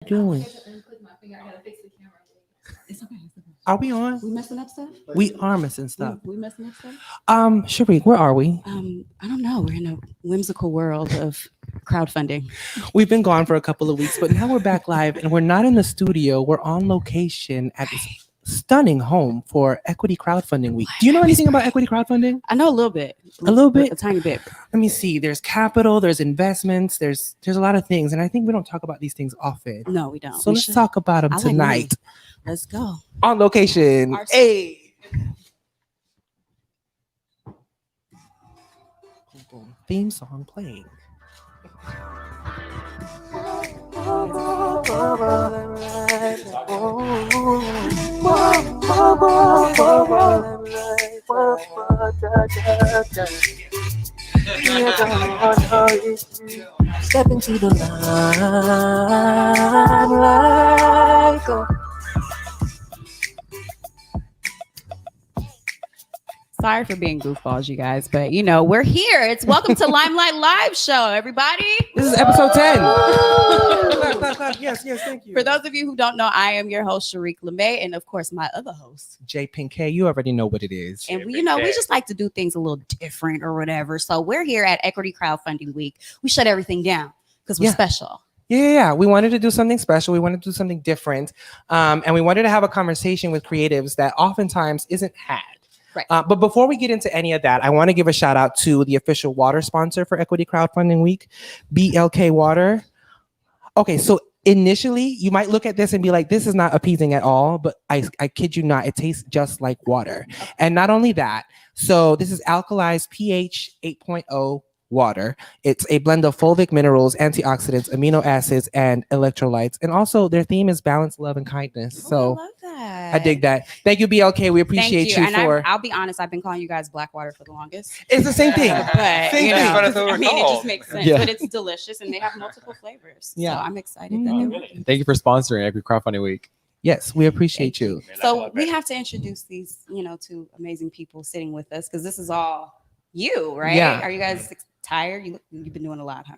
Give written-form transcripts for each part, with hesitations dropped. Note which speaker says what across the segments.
Speaker 1: Doing?
Speaker 2: It's okay.
Speaker 1: Are we on?
Speaker 2: We messing up stuff?
Speaker 1: We are missing stuff.
Speaker 2: We messing up stuff?
Speaker 1: Sharik, where are we?
Speaker 2: I don't know. We're in a whimsical world of crowdfunding.
Speaker 1: We've been gone for a couple of weeks, but now we're back live and we're not in the studio. We're on location at this stunning home for Equity Crowdfunding Week. Do you know anything about Equity Crowdfunding?
Speaker 2: I know a little bit.
Speaker 1: A little bit?
Speaker 2: A tiny bit.
Speaker 1: Let me see. There's capital, there's investments, there's a lot of things. And I think we don't talk about these things often.
Speaker 2: No, we don't.
Speaker 1: So let's talk about them tonight.
Speaker 2: Let's go.
Speaker 1: On location. Hey. Theme song playing. Step into the limelight.
Speaker 2: Sorry for being goofballs, you guys, but we're here. It's Welcome to Limelight Live Show, everybody.
Speaker 1: This is episode 10. Clap. Yes, thank you.
Speaker 2: For those of you who don't know, I am your host, Sharik LeMay, and of course, my other host,
Speaker 1: Jay Pinkay. You already know what it is.
Speaker 2: And we just like to do things a little different or whatever. So we're here at Equity Crowdfunding Week. We shut everything down because we're special.
Speaker 1: Yeah. We wanted to do something special. We wanted to do something different. And we wanted to have a conversation with creatives that oftentimes isn't had.
Speaker 2: Right.
Speaker 1: But before we get into any of that, I want to give a shout out to the official water sponsor for Equity Crowdfunding Week, BLK Water. Okay, so initially you might look at this and be like, this is not appeasing at all, but I kid you not, it tastes just like water. And not only that, so this is alkalized pH 8.0 water. It's a blend of fulvic minerals, antioxidants, amino acids, and electrolytes. And also their theme is balance, love, and kindness. So
Speaker 2: I love that.
Speaker 1: I dig that. Thank you, BLK. We appreciate you
Speaker 2: and
Speaker 1: for.
Speaker 2: I'll be honest, I've been calling you guys Blackwater for the longest.
Speaker 1: It's the same thing.
Speaker 2: But it just makes sense.
Speaker 3: Yeah.
Speaker 2: But it's delicious and they have multiple flavors.
Speaker 1: Yeah.
Speaker 2: So I'm excited that they're working.
Speaker 3: Thank you for sponsoring Equity Crowdfunding Week.
Speaker 1: Yes, we appreciate you.
Speaker 2: So we have to introduce these, two amazing people sitting with us because this is all you, right?
Speaker 1: Yeah.
Speaker 2: Are you guys tired? You've been doing a lot, huh?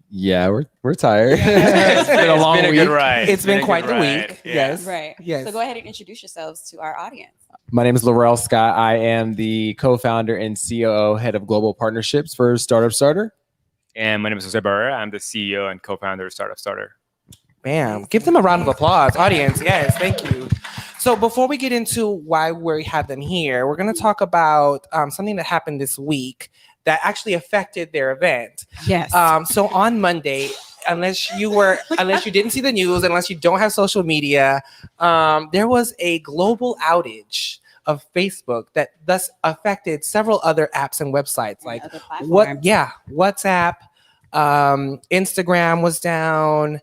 Speaker 3: Yeah, we're tired. It's been a long week.
Speaker 4: Good ride.
Speaker 1: It's been quite the
Speaker 4: ride.
Speaker 1: week.
Speaker 4: Yeah.
Speaker 1: Yes.
Speaker 2: Right.
Speaker 1: Yes.
Speaker 2: So go ahead and introduce yourselves to our audience.
Speaker 3: My name is Laurel Scott. I am the co-founder and COO, head of global partnerships for StartupStarter.
Speaker 4: And my name is Jose Barrera. I'm the CEO and co-founder of StartupStarter.
Speaker 1: Bam. Give them a round of applause, audience. Yes, thank you. So before we get into why we have them here, we're going to talk about something that happened this week that actually affected their event.
Speaker 2: Yes.
Speaker 1: So on Monday, unless you didn't see the news, unless you don't have social media, there was a global outage of Facebook that thus affected several other apps and websites like WhatsApp, Instagram was down.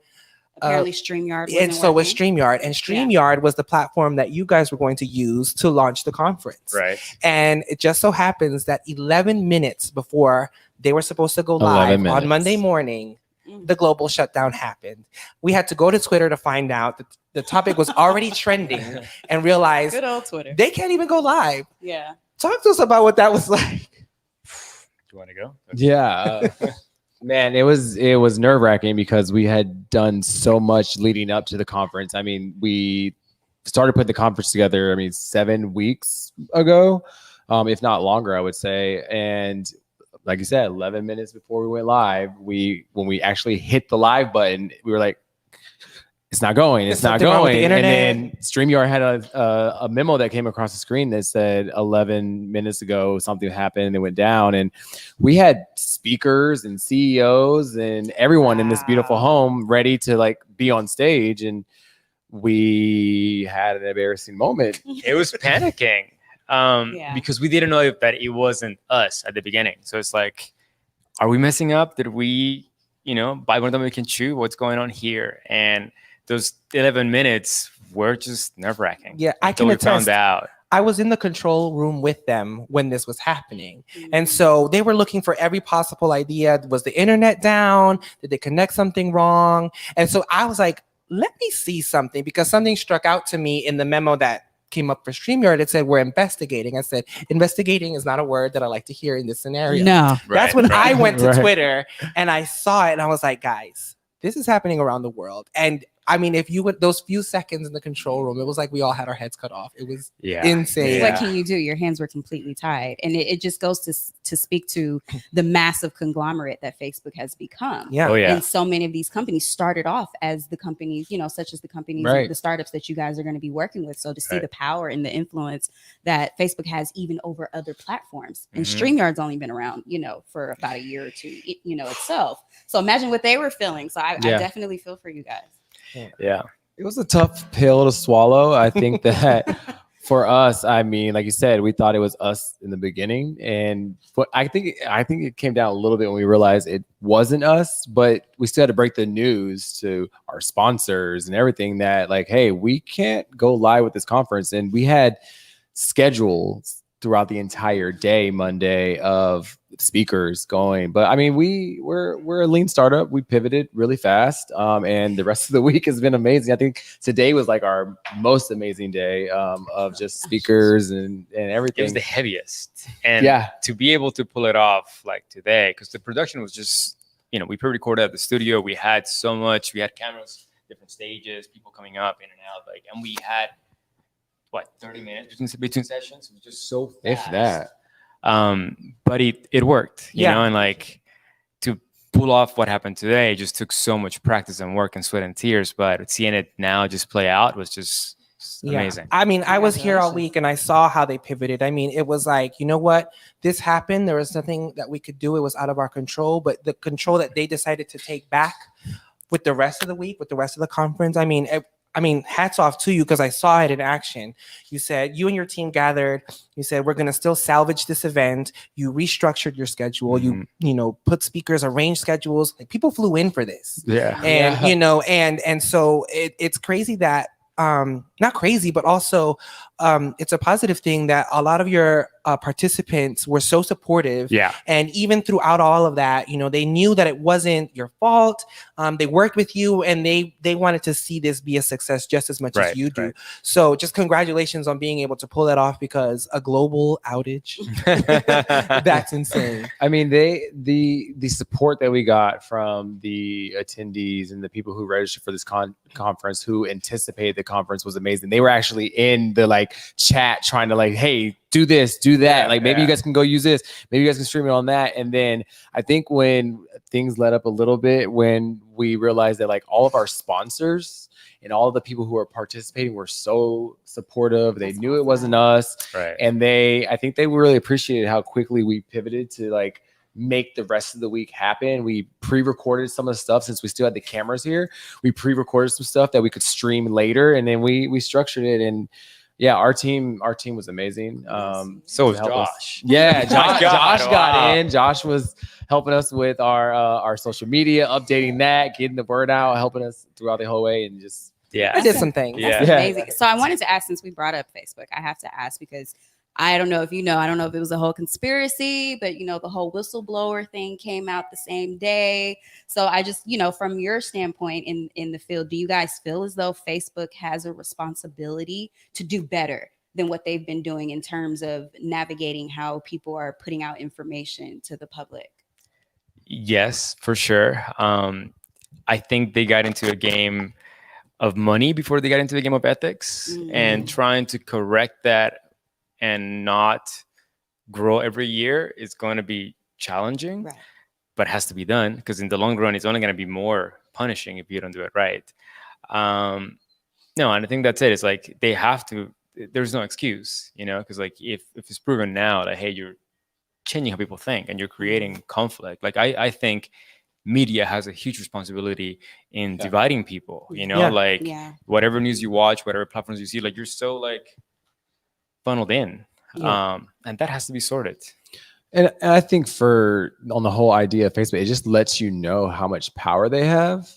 Speaker 2: Apparently StreamYard.
Speaker 1: And so was StreamYard. And StreamYard was the platform that you guys were going to use to launch the conference.
Speaker 4: Right.
Speaker 1: And it just so happens that 11 minutes before they were supposed to go live on Monday morning, the global shutdown happened. We had to go to Twitter to find out that the topic was already trending and realize
Speaker 2: good old Twitter.
Speaker 1: They can't even go live.
Speaker 2: Yeah.
Speaker 1: Talk to us about what that was like.
Speaker 4: Do you want to go?
Speaker 3: Yeah. Man, it was nerve-wracking because we had done so much leading up to the conference. I mean, we started putting the conference together, 7 weeks ago, if not longer, I would say. And like you said, 11 minutes before we went live, when we actually hit the live button, we were like, it's not going. It's not going. And then StreamYard had a memo that came across the screen that said 11 minutes ago, something happened and it went down. And we had speakers and CEOs and everyone in this beautiful home ready to be on stage. And we had an embarrassing moment.
Speaker 4: It was panicking because we didn't know that it wasn't us at the beginning. So it's like, are we messing up? Did we, buy one of them we can chew? What's going on here? And those 11 minutes were just nerve-wracking.
Speaker 1: Yeah, I can attest.
Speaker 4: Found out.
Speaker 1: I was in the control room with them when this was happening. And so they were looking for every possible idea. Was the internet down? Did they connect something wrong? And so I was like, let me see something, because something struck out to me in the memo that came up for StreamYard. It said, we're investigating. I said, investigating is not a word that I like to hear in this scenario.
Speaker 2: No.
Speaker 1: That's when I went to Twitter and I saw it and I was like, guys, this is happening around the world. And I mean, if you would those few seconds in the control room, it was like we all had our heads cut off. It was
Speaker 4: Yeah.
Speaker 1: insane.
Speaker 2: What can you do? Your hands were completely tied. And it just goes to speak to the massive conglomerate that Facebook has become.
Speaker 1: Yeah.
Speaker 4: Oh yeah.
Speaker 2: And so many of these companies started off as the companies, such as the companies,
Speaker 3: Right.
Speaker 2: the startups that you guys are going to be working with. So to see
Speaker 4: Right.
Speaker 2: the power and the influence that Facebook has even over other platforms. And
Speaker 4: Mhm.
Speaker 2: StreamYard's only been around, for about a year or two, itself. So imagine what they were feeling. So I definitely feel for you guys.
Speaker 4: Yeah.
Speaker 3: It was a tough pill to swallow. I think that for us, I mean, like you said, we thought it was us in the beginning, but I think it came down a little bit when we realized it wasn't us. But we still had to break the news to our sponsors and everything that, like, hey, we can't go live with this conference, and we had schedules throughout the entire day, Monday, of speakers going. But I mean, we're a lean startup. We pivoted really fast, and the rest of the week has been amazing. I think today was like our most amazing day of just speakers and
Speaker 4: It was
Speaker 3: everything.
Speaker 4: the heaviest. And
Speaker 3: Yeah.
Speaker 4: to be able to pull it off like today, because the production was just, we pre-recorded at the studio. We had so much. We had cameras, different stages, people coming up in and out, and we had 30 minutes between sessions. It was just so fast.
Speaker 3: If that.
Speaker 4: But it worked,
Speaker 1: Yeah.
Speaker 4: and to pull off what happened today just took so much practice and work and sweat and tears. But seeing it now just play out was just amazing.
Speaker 1: I mean, I was here all week and I saw how they pivoted. I mean, it was like, you know what? This happened. There was nothing that we could do. It was out of our control. But the control that they decided to take back with the rest of the week, with the rest of the conference, I mean, hats off to you, because I saw it in action. You said you and your team gathered. You said, we're going to still salvage this event. You restructured your schedule.
Speaker 4: Mhm.
Speaker 1: You put speakers, arranged schedules. Like, people flew in for this.
Speaker 4: Yeah.
Speaker 1: And and so it's crazy that not crazy, but also it's a positive thing that a lot of your participants were so supportive.
Speaker 4: Yeah.
Speaker 1: And even throughout all of that, they knew that it wasn't your fault. They worked with you, and they wanted to see this be a success just as much as you do.
Speaker 4: Right.
Speaker 1: So just congratulations on being able to pull that off, because a global outage, that's insane.
Speaker 3: I mean, the support that we got from the attendees and the people who registered for this conference, who anticipated the conference, was amazing. They were actually in the chat trying to hey, do this, do that. Maybe you guys can go use this. Maybe you guys can stream it on that. And then I think when things let up a little bit, when we realized that all of our sponsors and all of the people who are participating were so supportive, they knew it wasn't us.
Speaker 4: Right.
Speaker 3: And I think they really appreciated how quickly we pivoted to make the rest of the week happen. We pre-recorded some of the stuff, since we still had the cameras here. We pre-recorded some stuff that we could stream later, and then we structured it. And yeah, our team was amazing.
Speaker 4: So was
Speaker 3: to help us.
Speaker 4: Josh.
Speaker 3: Yeah,
Speaker 4: God,
Speaker 3: Josh got
Speaker 4: wow.
Speaker 3: in. Josh was helping us with our social media, updating that, getting the word out, helping us throughout the whole way, and just
Speaker 1: I did some things.
Speaker 4: Yeah.
Speaker 2: That's amazing. So I wanted to ask, since we brought up Facebook, I have to ask, because I don't know if I don't know if it was a whole conspiracy, but the whole whistleblower thing came out the same day. So I just, from your standpoint in the field, do you guys feel as though Facebook has a responsibility to do better than what they've been doing in terms of navigating how people are putting out information to the public?
Speaker 4: Yes, for sure. I think they got into a game of money before they got into the game of ethics, and trying to correct that and not grow every year is going to be challenging,
Speaker 2: Right.
Speaker 4: but has to be done, because in the long run, it's only going to be more punishing if you don't do it right. No, and I think that's it. It's they have to. There's no excuse, because if it's proven now that, hey, you're changing how people think and you're creating conflict. I think media has a huge responsibility in dividing people. Whatever news you watch, whatever platforms you see, you're so funneled in, and that has to be sorted.
Speaker 3: And I think on the whole idea of Facebook, it just lets you know how much power they have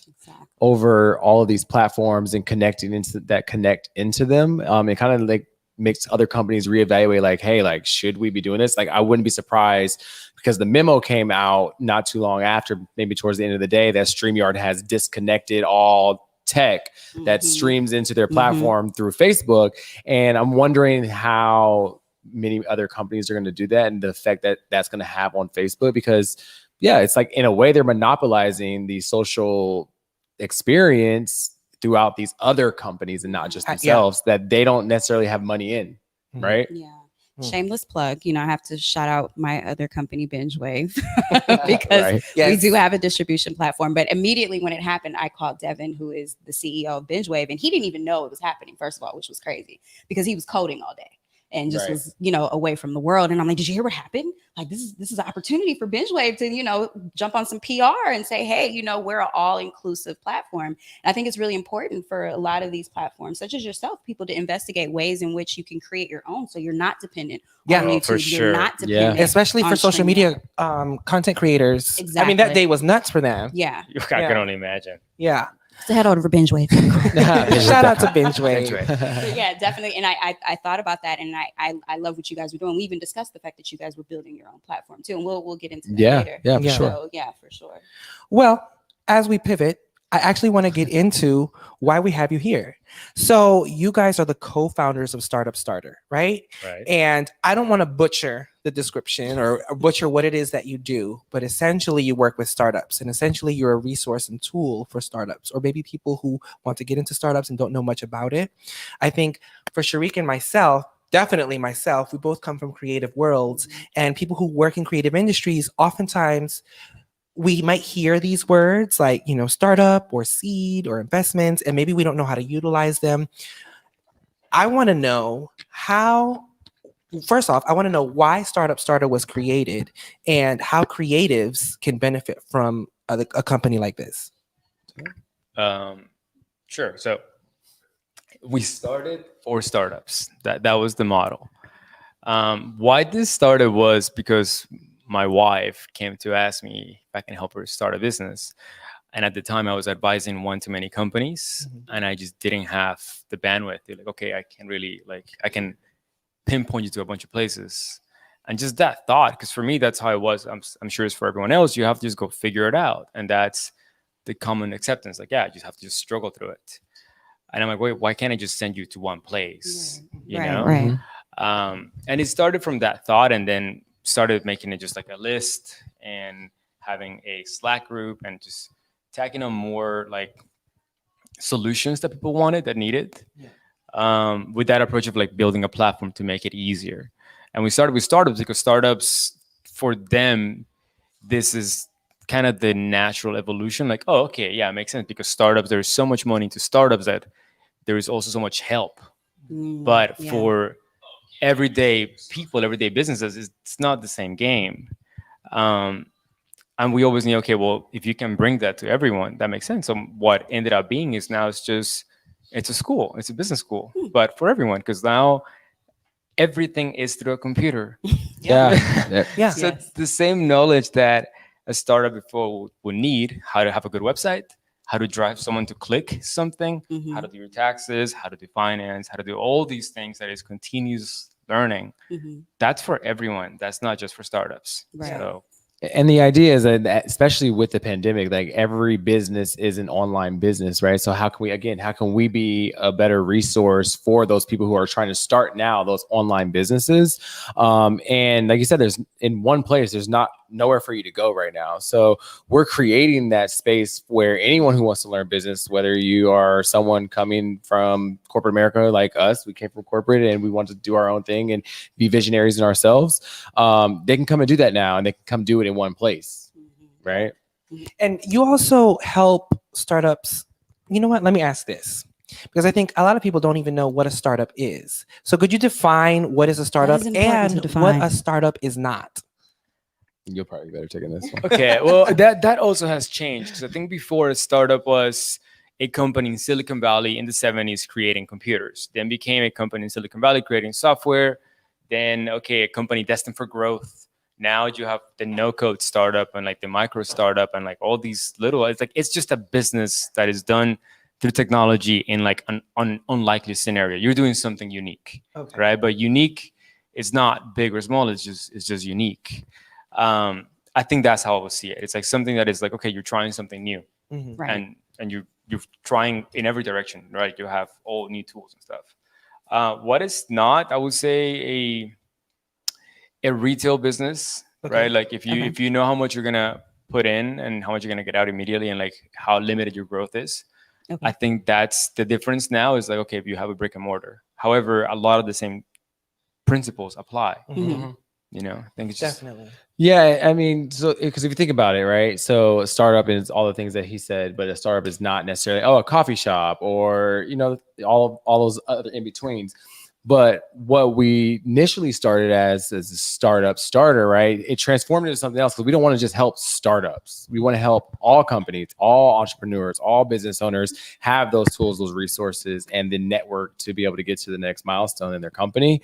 Speaker 3: over all of these platforms and connect into them. It kind of makes other companies reevaluate, hey, should we be doing this? I wouldn't be surprised, because the memo came out not too long after, maybe towards the end of the day, that StreamYard has disconnected all tech that streams into their platform through Facebook. And I'm wondering how many other companies are going to do that, and the effect that that's going to have on Facebook, because it's in a way they're monopolizing the social experience throughout these other companies and not just themselves that they don't necessarily have money in, right?
Speaker 2: Yeah. Shameless plug. You know, I have to shout out my other company, Binge Wave, because we do have a distribution platform. But immediately when it happened, I called Devin, who is the CEO of Binge Wave, and he didn't even know it was happening, first of all, which was crazy because he was coding all day and just was, you know, away from the world. And I'm like, did you hear what happened? Like, this is an opportunity for Binge Wave to, you know, jump on some PR and say, hey, you know, we're an all-inclusive platform. And I think it's really important for a lot of these platforms, such as yourself, people to investigate ways in which you can create your own, so you're not dependent on YouTube.
Speaker 4: For sure.
Speaker 2: You're not dependent
Speaker 1: especially for social media content creators.
Speaker 2: Exactly.
Speaker 1: I mean, that day was nuts for them.
Speaker 2: Yeah.
Speaker 4: I can only imagine.
Speaker 1: Yeah.
Speaker 2: So head over to Binge Wave.
Speaker 1: Shout out to Binge Wave.
Speaker 2: Yeah, definitely. And I thought about that, and I love what you guys were doing. We even discussed the fact that you guys were building your own platform too, and we'll get into that later.
Speaker 3: Yeah, for sure.
Speaker 2: So, yeah, for sure.
Speaker 1: Well, as we pivot, I actually want to get into why we have you here. So you guys are the co-founders of StartupStarter, right?
Speaker 4: Right.
Speaker 1: And I don't want to butcher the description or butcher what it is that you do, but essentially you work with startups, and essentially you're a resource and tool for startups, or maybe people who want to get into startups and don't know much about it. I think for Sharik and myself, definitely myself, we both come from creative worlds, and people who work in creative industries, oftentimes we might hear these words like, you know, startup or seed or investments, and maybe we don't know how to utilize them. I want to know first off, I want to know why StartupStarter was created and how creatives can benefit from a company like this.
Speaker 4: Sure. So we started for startups. That was the model. Why this started was because my wife came to ask me if I can help her start a business. And at the time I was advising one too many companies, and I just didn't have the bandwidth to okay, I can pinpoint you to a bunch of places. And just that thought, because for me, that's how it was. I'm sure it's for everyone else. You have to just go figure it out. And that's the common acceptance. Like, yeah, you just have to just struggle through it. And I'm like, wait, why can't I just send you to one place? You know?
Speaker 2: Right.
Speaker 4: And it started from that thought, and then started making it just like a list and having a Slack group and just tacking on more like solutions that people wanted, that needed, with that approach of like building a platform to make it easier. And we started with startups because startups, for them, this is kind of the natural evolution. Like, oh, okay, yeah, it makes sense, because startups, there's so much money into startups that there is also so much help. But for everyday people, everyday businesses, it's not the same game. And we always knew, okay, well, if you can bring that to everyone, that makes sense. So what ended up being is now it's a school, it's a business school, but for everyone, because now everything is through a computer. So it's the same knowledge that a startup before would need: how to have a good website, how to drive someone to click something, how to do your taxes, how to do finance, how to do all these things that is continuous learning. That's for everyone. That's not just for startups.
Speaker 2: Right.
Speaker 4: So,
Speaker 3: and the idea is that, especially with the pandemic, like every business is an online business, right? So how can we be a better resource for those people who are trying to start now, those online businesses? And like you said, there's in one place, there's nowhere for you to go right now. So we're creating that space where anyone who wants to learn business, whether you are someone coming from corporate America like us, we came from corporate and we want to do our own thing and be visionaries in ourselves, they can come and do that now, and they can come do it in one place, right?
Speaker 1: And you also help startups. You know what? Let me ask this, because I think a lot of people don't even know what a startup is. So could you define what is a startup and what a startup is not?
Speaker 3: You'll probably be better taking this one.
Speaker 4: okay, well, that also has changed, because I think before a startup was a company in Silicon Valley in the 70s creating computers, then became a company in Silicon Valley creating software, then, okay, a company destined for growth. Now you have the no-code startup and like the micro startup and like all these little, it's just a business that is done through technology in like an unlikely scenario. You're doing something unique, right? But unique is not big or small. It's just unique. I think that's how I would see it. It's like something that is like, okay, you're trying something new,
Speaker 2: Right.
Speaker 4: and you're trying in every direction, right? You have all new tools and stuff. What is not, I would say a retail business, right? Like if you know how much you're gonna put in and how much you're gonna get out immediately, and like how limited your growth is,
Speaker 2: Okay.
Speaker 4: I think that's the difference now is like, okay, if you have a brick and mortar. However, a lot of the same principles apply.
Speaker 2: Mhm.
Speaker 4: You know, I think it's just
Speaker 1: Definitely.
Speaker 3: Yeah, I mean, so because if you think about it, right? So a startup is all the things that he said, but a startup is not necessarily a coffee shop or all those other in betweens. But what we initially started as a startup starter, right? It transformed into something else because we don't want to just help startups. We want to help all companies, all entrepreneurs, all business owners have those tools, those resources, and the network to be able to get to the next milestone in their company.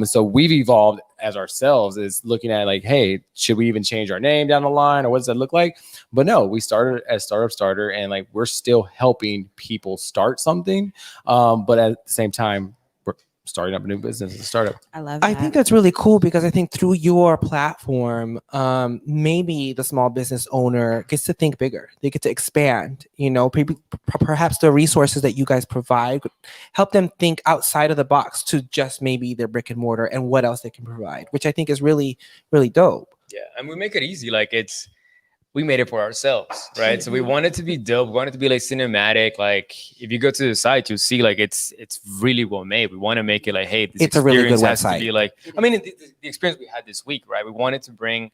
Speaker 3: So we've evolved as ourselves is looking at like, hey, should we even change our name down the line or what does that look like? But no, we started as StartupStarter and like we're still helping people start something. But at the same time, we're starting up a new business as a startup.
Speaker 2: I love that.
Speaker 1: I think that's really cool because I think through your platform, maybe the small business owner gets to think bigger. They get to expand. Perhaps the resources that you guys provide help them think outside of the box to just maybe their brick and mortar and what else they can provide, which I think is really, really dope.
Speaker 4: Yeah, and we make it easy. Like we made it for ourselves, right? So we want it to be dope. We want it to be like cinematic. Like if you go to the site, you'll see like it's really well made. We want to make it like, hey, this
Speaker 1: It's a really good
Speaker 4: experience has
Speaker 1: website.
Speaker 4: to be like. I mean, the experience we had this week, right? We wanted to bring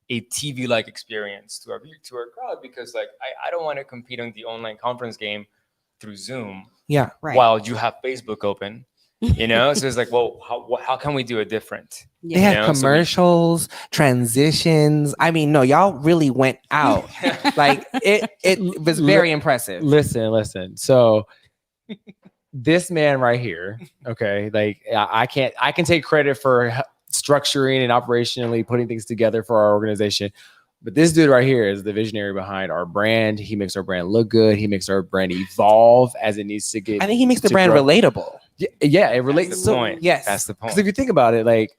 Speaker 4: a TV-like experience to our crowd because like I don't want to compete on the online conference game through Zoom.
Speaker 1: Yeah.
Speaker 2: Right.
Speaker 4: While you have Facebook open. So it's like, well, how can we do it different?
Speaker 1: They had commercials, transitions. I mean, no, y'all really went out. Like it was very impressive.
Speaker 3: Listen. So this man right here, okay, like I can take credit for structuring and operationally putting things together for our organization. But this dude right here is the visionary behind our brand. He makes our brand look good. He makes our brand evolve as it needs to get.
Speaker 1: I think he makes the brand relatable.
Speaker 3: Yeah, it relates.
Speaker 4: That's the point.
Speaker 1: Yes,
Speaker 4: that's the point.
Speaker 3: Because if you think about it, like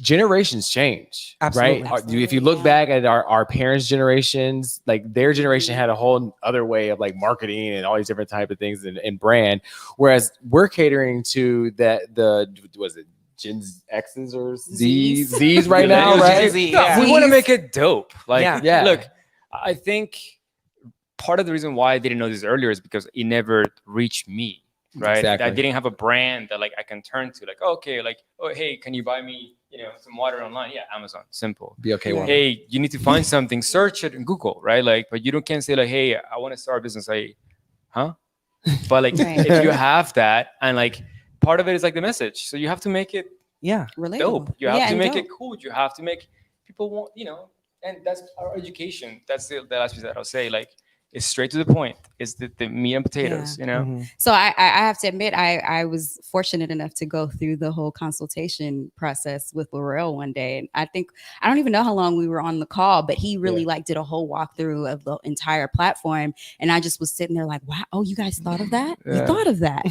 Speaker 3: generations change,
Speaker 1: Absolutely.
Speaker 3: right?
Speaker 2: Absolutely,
Speaker 3: If you look
Speaker 2: yeah.
Speaker 3: back at our parents' generations, like their generation had a whole other way of like marketing and all these different type of things and brand, whereas we're catering to was it Gen X's or Z's right now, right?
Speaker 1: Z,
Speaker 4: No,
Speaker 1: yeah.
Speaker 4: we want to make it dope. Like,
Speaker 1: Yeah.
Speaker 4: look, I think part of the reason why I didn't know this earlier is because it never reached me, right?
Speaker 3: Exactly.
Speaker 4: I didn't have a brand that like I can turn to, like, okay, like, oh, hey, can you buy me, some water online? Yeah, Amazon, simple.
Speaker 3: Be okay. Water.
Speaker 4: Hey, you need to find something, search it in Google, right? Like, but can't say like, hey, I want to start a business. Like, huh? But like,
Speaker 2: Right.
Speaker 4: if you have that, and like, part of it is like the message, so you have to make it
Speaker 2: Relatable.
Speaker 4: dope. You have to
Speaker 2: and
Speaker 4: make
Speaker 2: dope.
Speaker 4: it cool. You have to make people want, and that's our education. That's the last piece that I'll say. Like, it's straight to the point. It's the meat and potatoes,
Speaker 1: Mhm.
Speaker 2: So I have to admit, I was fortunate enough to go through the whole consultation process with Laurel one day. And I don't even know how long we were on the call, but he really did a whole walkthrough of the entire platform. And I just was sitting there like, wow, oh, you guys thought of that? You thought of that?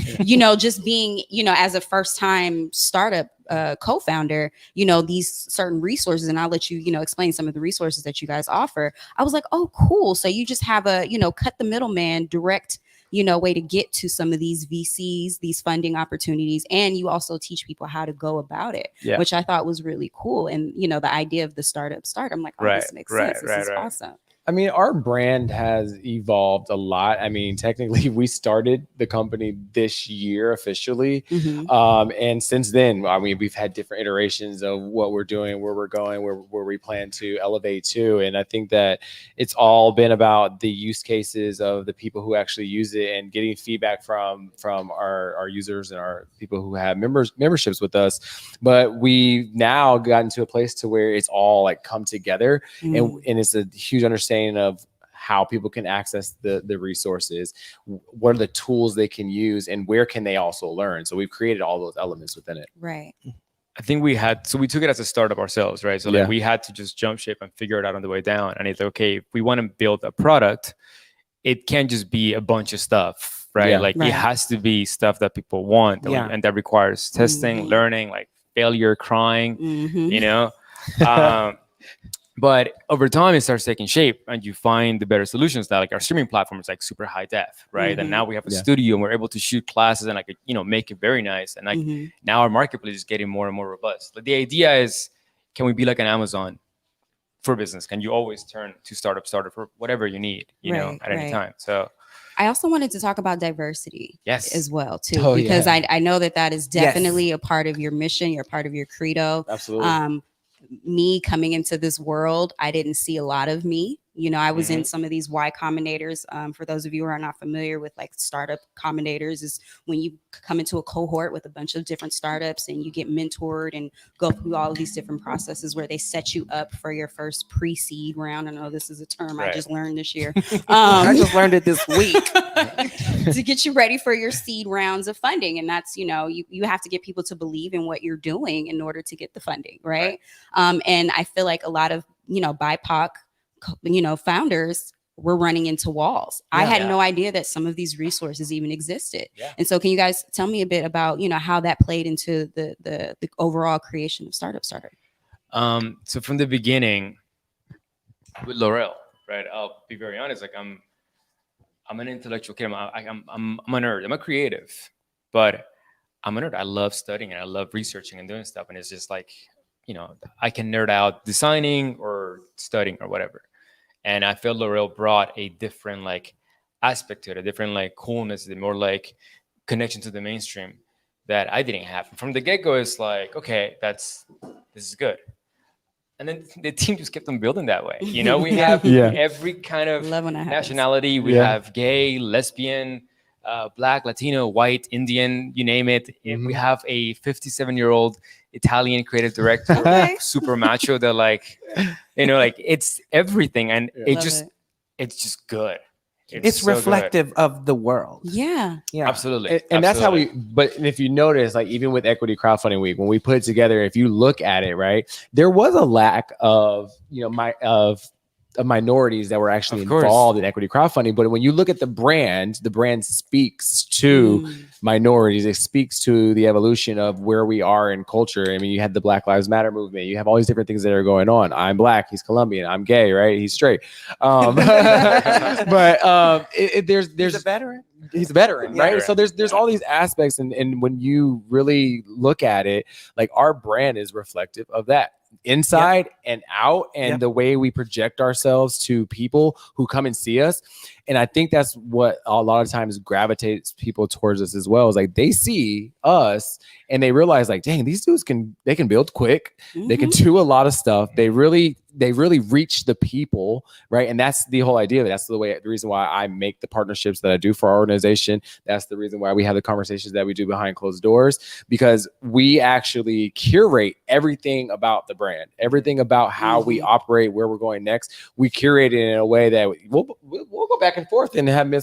Speaker 2: Just being, as a first time startup co-founder, these certain resources, and I'll let you, explain some of the resources that you guys offer. I was like, oh, cool. So you just have a, cut the middleman, direct, way to get to some of these VCs, these funding opportunities. And you also teach people how to go about it, which I thought was really cool. And, the idea of the startup start, I'm like, oh, this makes sense. This is awesome.
Speaker 3: I mean, our brand has evolved a lot. I mean, technically, we started the company this year officially. And since then, I mean, we've had different iterations of what we're doing, where we're going, where we plan to elevate to. And I think that it's all been about the use cases of the people who actually use it and getting feedback from our users and our people who have memberships with us. But we've now gotten to a place to where it's all like come together and it's a huge understanding of how people can access the resources, what are the tools they can use, and where can they also learn. So we've created all those elements within it.
Speaker 2: Right.
Speaker 4: I think we took it as a startup ourselves, right? So like we had to just jump ship and figure it out on the way down. And it's like, okay, if we want to build a product, it can't just be a bunch of stuff, right?
Speaker 3: Yeah.
Speaker 4: Like it has to be stuff that people want, and that requires testing, learning, like failure, crying, But over time, it starts taking shape, and you find the better solutions. That like our streaming platform is like super high def, right? And now we have a studio, and we're able to shoot classes and like make it very nice. And like now our marketplace is getting more and more robust. Like the idea is, can we be like an Amazon for business? Can you always turn to StartupStarter for whatever you need, at any time? So
Speaker 2: I also wanted to talk about diversity
Speaker 4: Yes.
Speaker 2: as well too,
Speaker 3: Oh,
Speaker 2: because
Speaker 3: yeah.
Speaker 2: I know that is definitely a part of your mission, you're part of your credo.
Speaker 3: Absolutely.
Speaker 2: Me coming into this world, I didn't see a lot of me. You know, I was in some of these Y Combinators. For those of you who are not familiar with like startup combinators, is when you come into a cohort with a bunch of different startups and you get mentored and go through all of these different processes where they set you up for your first pre-seed round. I know this is a term I just learned this year.
Speaker 1: I just learned it this week.
Speaker 2: To get you ready for your seed rounds of funding. And that's, you know, you have to get people to believe in what you're doing in order to get the funding, right? And I feel like a lot of, you know, BIPOC, you know, founders were running into walls. I had no idea that some of these resources even existed. And so can you guys tell me a bit about, you know, how that played into the overall creation of StartupStarter?
Speaker 4: So from the beginning with Laurel, right? I'll be very honest. Like I'm an intellectual kid. I'm a nerd. I'm a creative, but I'm a nerd. I love studying and I love researching and doing stuff. And it's just like, you know, I can nerd out designing or studying or whatever. And I feel Laurel brought a different like aspect to it, a different like coolness, a more like connection to the mainstream that I didn't have. From the get-go, it's like, okay, this is good. And then the team just kept on building that way. You know, we have every kind of nationality. We have gay, lesbian, Black, Latino, white, Indian, you name it. We have a 57-year-old Italian creative director, super macho, that like, you know, like it's everything. And it's just good.
Speaker 1: It's so reflective of the world.
Speaker 2: Yeah.
Speaker 4: Absolutely.
Speaker 3: And that's how but if you notice, like even with Equity Crowdfunding Week, when we put it together, if you look at it, right, there was a lack of, you know, of minorities that were actually involved in equity crowdfunding. But when you look at the brand speaks to minorities. It speaks to the evolution of where we are in culture. I mean, you had the Black Lives Matter movement. You have all these different things that are going on. I'm Black. He's Colombian. I'm gay, right? He's straight. But there's
Speaker 1: He's a veteran.
Speaker 3: He's a veteran, right? So there's all these aspects. And when you really look at it, like our brand is reflective of that. Inside and out, and the way we project ourselves to people who come and see us. And I think that's what a lot of times gravitates people towards us as well, is like they see us and they realize like, dang, these dudes can build quick. They can do a lot of stuff. They really reach the people, right? And that's the whole idea of it. That's the reason why I make the partnerships that I do for our organization. That's the reason why we have the conversations that we do behind closed doors, because we actually curate everything about the brand, everything about how we operate, where we're going next. We curate it in a way that we'll go back and forth and have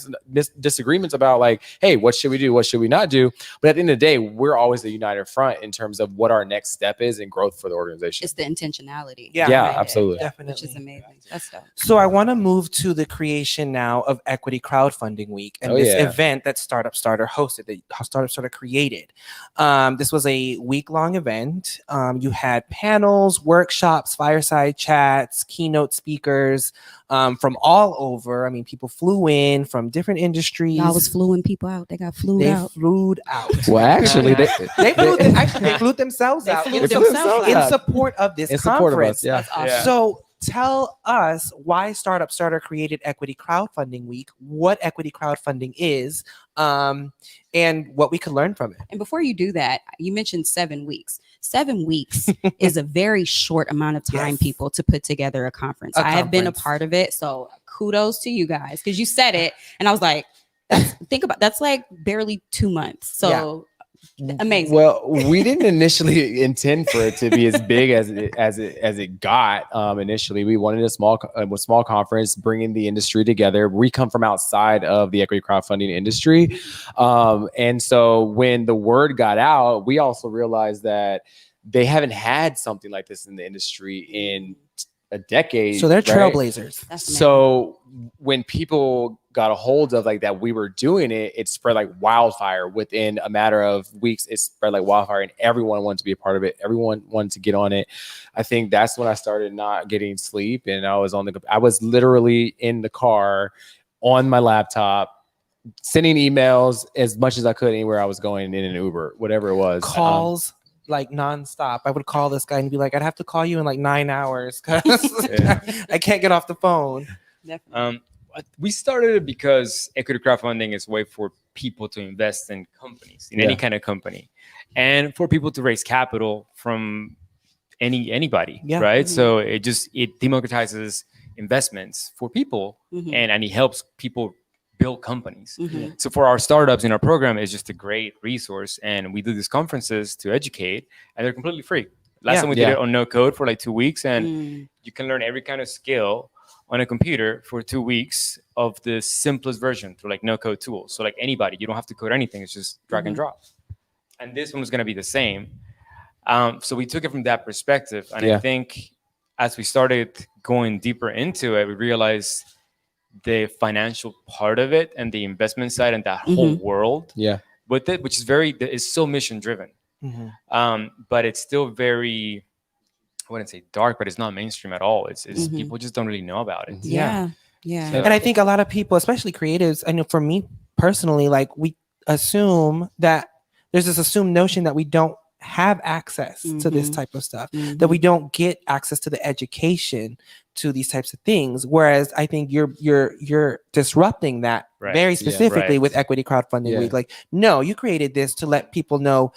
Speaker 3: disagreements about like, hey, what should we do? What should we not do? But at the end of the day, we're always the united front in terms of what our next step is in growth for the organization.
Speaker 2: It's the intentionality.
Speaker 3: Yeah, absolutely.
Speaker 2: Definitely. Which is amazing. That's dope.
Speaker 1: So I want to move to the creation now of Equity Crowdfunding Week and this event that StartupStarter hosted, that StartupStarter created. This was a week-long event. You had panels, workshops, fireside chats, keynote speakers from all over. I mean, people flew in from different industries.
Speaker 2: Y'all was fluing people out. They got flued out.
Speaker 1: They flew out.
Speaker 3: Well, actually, they
Speaker 1: flew themselves out in
Speaker 3: out.
Speaker 1: support of this conference.
Speaker 3: Support of us,
Speaker 2: That's awesome.
Speaker 1: So tell us why StartupStarter created Equity Crowdfunding Week, what equity crowdfunding is, and what we could learn from it.
Speaker 2: And before you do that, you mentioned 7 weeks. 7 weeks is a very short amount of time, people, to put together a conference. I have been a part of it. So kudos to you guys, because you said it. And I was like, that's like barely 2 months. So amazing.
Speaker 3: Well, we didn't initially intend for it to be as big as it got. Initially, we wanted a small conference, bringing the industry together. We come from outside of the equity crowdfunding industry, and so when the word got out, we also realized that they haven't had something like this in the industry in a decade.
Speaker 1: So they're trailblazers.
Speaker 2: Right?
Speaker 3: So when people got a hold of like that we were doing it, it spread like wildfire. Within a matter of weeks, it spread like wildfire, and everyone wanted to be a part of it. Everyone wanted to get on it. I think that's when I started not getting sleep, and I was literally in the car on my laptop, sending emails as much as I could anywhere I was going, in an Uber, whatever it was.
Speaker 1: Calls. Like nonstop. I would call this guy and be like, I'd have to call you in like 9 hours because I can't get off the phone.
Speaker 2: Definitely.
Speaker 4: we started it because equity crowdfunding is a way for people to invest in companies, in any kind of company, and for people to raise capital from anybody, right? So it democratizes investments for people, and it helps people build companies. So for our startups in our program, it's just a great resource, and we do these conferences to educate, and they're completely free. Last time we did it on no code for like 2 weeks, and you can learn every kind of skill on a computer for 2 weeks of the simplest version through like no code tools. So like anybody, you don't have to code anything. It's just drag and drop. And this one was going to be the same. So we took it from that perspective. And I think as we started going deeper into it, we realized the financial part of it and the investment side and that whole world with it, which is so mission driven. But it's still very, I wouldn't say dark, but it's not mainstream at all. It's people just don't really know about it.
Speaker 2: Yeah.
Speaker 1: And I think a lot of people, especially creatives, I know for me personally, like we assume that there's this assumed notion that we don't have access to this type of stuff, that we don't get access to the education to these types of things. Whereas I think you're disrupting that very specifically with Equity Crowdfunding Week. Like, no, you created this to let people know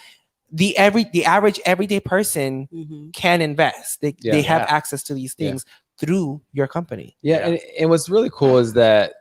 Speaker 1: the average everyday person can invest. They have access to these things through your company.
Speaker 3: And what's really cool is that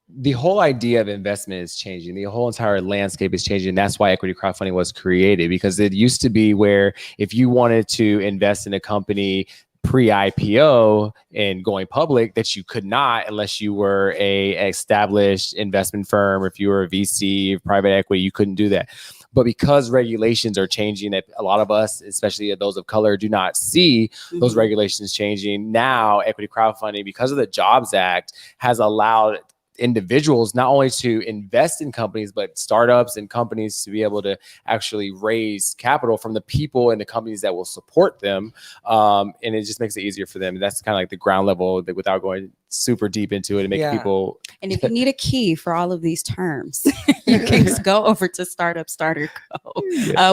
Speaker 3: the whole idea of investment is changing. The whole entire landscape is changing. And that's why equity crowdfunding was created, because it used to be where if you wanted to invest in a company pre-IPO and going public, that you could not unless you were a established investment firm, or if you were a VC, private equity, you couldn't do that. But because regulations are changing, that a lot of us, especially those of color, do not see those regulations changing. Now, equity crowdfunding, because of the Jobs Act, has allowed individuals not only to invest in companies, but startups and companies to be able to actually raise capital from the people and the companies that will support them. And it just makes it easier for them. And that's kind of like the ground level, without going super deep into it, and make people.
Speaker 2: And if you need a key for all of these terms, you can just go over to StartupStarter Co.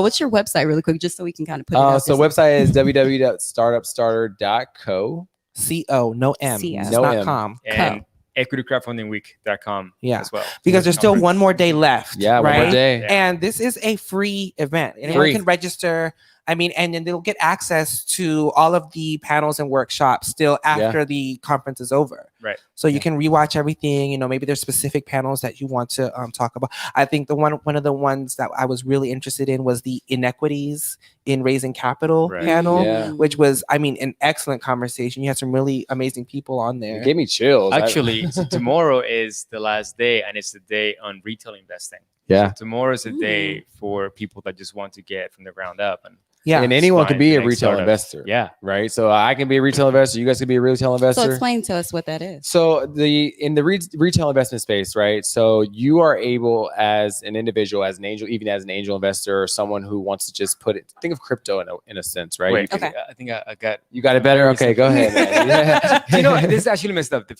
Speaker 2: What's your website really quick, just so we can kind of put it out
Speaker 3: so website is www.startupstarter.co.
Speaker 1: C-O, no M,
Speaker 2: C-O.
Speaker 1: no
Speaker 3: M.
Speaker 1: .com.
Speaker 4: And equitycrowdfundingweek.com as well.
Speaker 1: Because there's still one more day left.
Speaker 3: One more day.
Speaker 1: And this is a free event. Anyone can register. I mean, and then they'll get access to all of the panels and workshops still after the conference is over.
Speaker 4: Right.
Speaker 1: So you can rewatch everything. You know, maybe there's specific panels that you want to talk about. I think one of the ones that I was really interested in was the inequities in raising capital panel, which was, I mean, an excellent conversation. You had some really amazing people on there.
Speaker 3: It gave me chills.
Speaker 4: Actually, so tomorrow is the last day, and it's the day on retail investing.
Speaker 3: Yeah.
Speaker 4: So tomorrow is a day for people that just want to get from the ground up.
Speaker 3: And anyone can be a retail investor.
Speaker 4: Yeah.
Speaker 3: Right. So I can be a retail investor. You guys can be a retail investor.
Speaker 2: So explain to us what that is.
Speaker 3: So in the retail investment space, right? So you are able as an individual, as an angel, even as an angel investor, or someone who wants to just think of crypto in a sense, right?
Speaker 4: Wait,
Speaker 2: okay.
Speaker 4: I think I got.
Speaker 3: You got it better. Okay, go ahead.
Speaker 4: You know, this is actually messed up.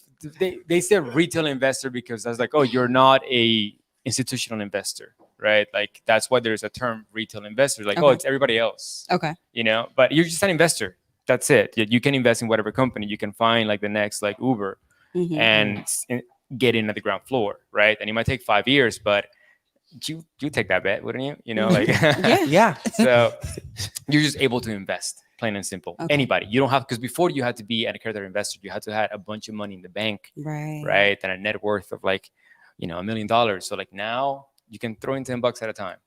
Speaker 4: They said retail investor because I was like, oh, you're not a institutional investor. Right, like that's why there's a term retail investor. Like, oh, it's everybody else.
Speaker 2: Okay,
Speaker 4: you know, but you're just an investor. That's it. You can invest in whatever company. You can find like the next like Uber and get in at the ground floor, right? And it might take 5 years, but you take that bet, wouldn't you? You know, like So you're just able to invest, plain and simple.
Speaker 2: Okay.
Speaker 4: Anybody. You don't have, because before you had to be an accredited investor. You had to have a bunch of money in the bank, right, and a net worth of like, you know, $1 million. So like now, you can throw in $10 at a time.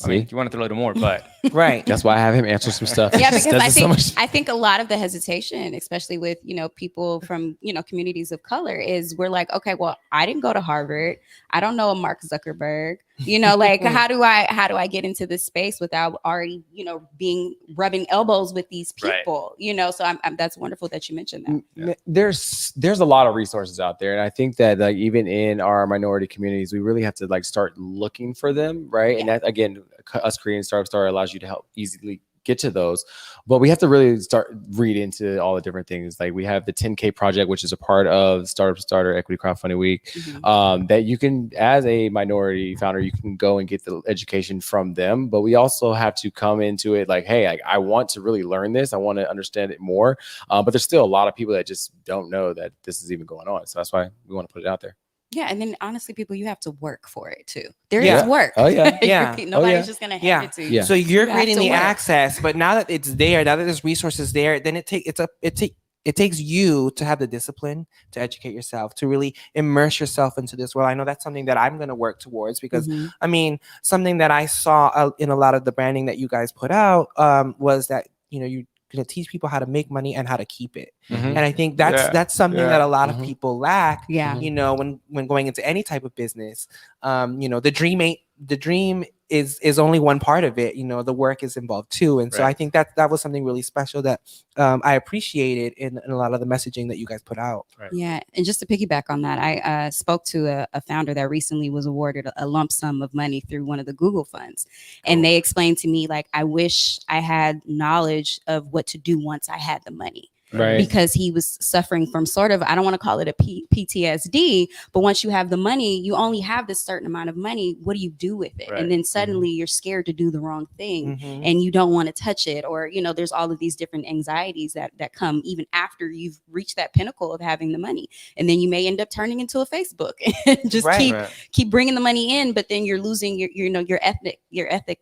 Speaker 4: I mean, you want to throw a little more, but
Speaker 3: that's why I have him answer some stuff.
Speaker 2: Yeah, because I think a lot of the hesitation, especially with, you know, people from, you know, communities of color, is we're like, okay, well, I didn't go to Harvard. I don't know a Mark Zuckerberg. You know, like how do I get into this space without already, you know, rubbing elbows with these people? You know, so I'm that's wonderful that you mentioned that.
Speaker 3: There's a lot of resources out there, and I think that like even in our minority communities, we really have to like start looking for them, right? And that, again, us creating StartupStarter allows you to help easily get to those. But we have to really read into all the different things. Like we have the 10K project, which is a part of StartupStarter Equity Crowdfunding Week, that you can, as a minority founder, you can go and get the education from them. But we also have to come into it like, hey, I want to really learn this. I want to understand it more. But there's still a lot of people that just don't know that this is even going on. So that's why we want to put it out there.
Speaker 2: Yeah, and then honestly, people, you have to work for it too. There is work.
Speaker 3: Oh yeah,
Speaker 1: yeah.
Speaker 2: Nobody's just gonna hand it to you.
Speaker 3: Yeah.
Speaker 1: So you're creating the
Speaker 2: work.
Speaker 1: access, but now that it's there, now that there's resources there, then it takes you to have the discipline to educate yourself, to really immerse yourself into this world. I know that's something that I'm going to work towards because I mean, something that I saw in a lot of the branding that you guys put out was that, you know, you going to teach people how to make money and how to keep it. And I think that's something that a lot of people lack. You know, when going into any type of business, you know, the dream is only one part of it. You know, the work is involved too. And so I think that was something really special that I appreciated in a lot of the messaging that you guys put out.
Speaker 2: Yeah. And just to piggyback on that, I spoke to a founder that recently was awarded a lump sum of money through one of the Google funds. And they explained to me, like, I wish I had knowledge of what to do once I had the money.
Speaker 3: Right.
Speaker 2: Because he was suffering from sort of, I don't want to call it a PTSD, but once you have the money, you only have this certain amount of money. What do you do with it? And then suddenly you're scared to do the wrong thing and you don't want to touch it. Or, you know, there's all of these different anxieties that come even after you've reached that pinnacle of having the money. And then you may end up turning into a Facebook and just keep bringing the money in, but then you're losing your ethic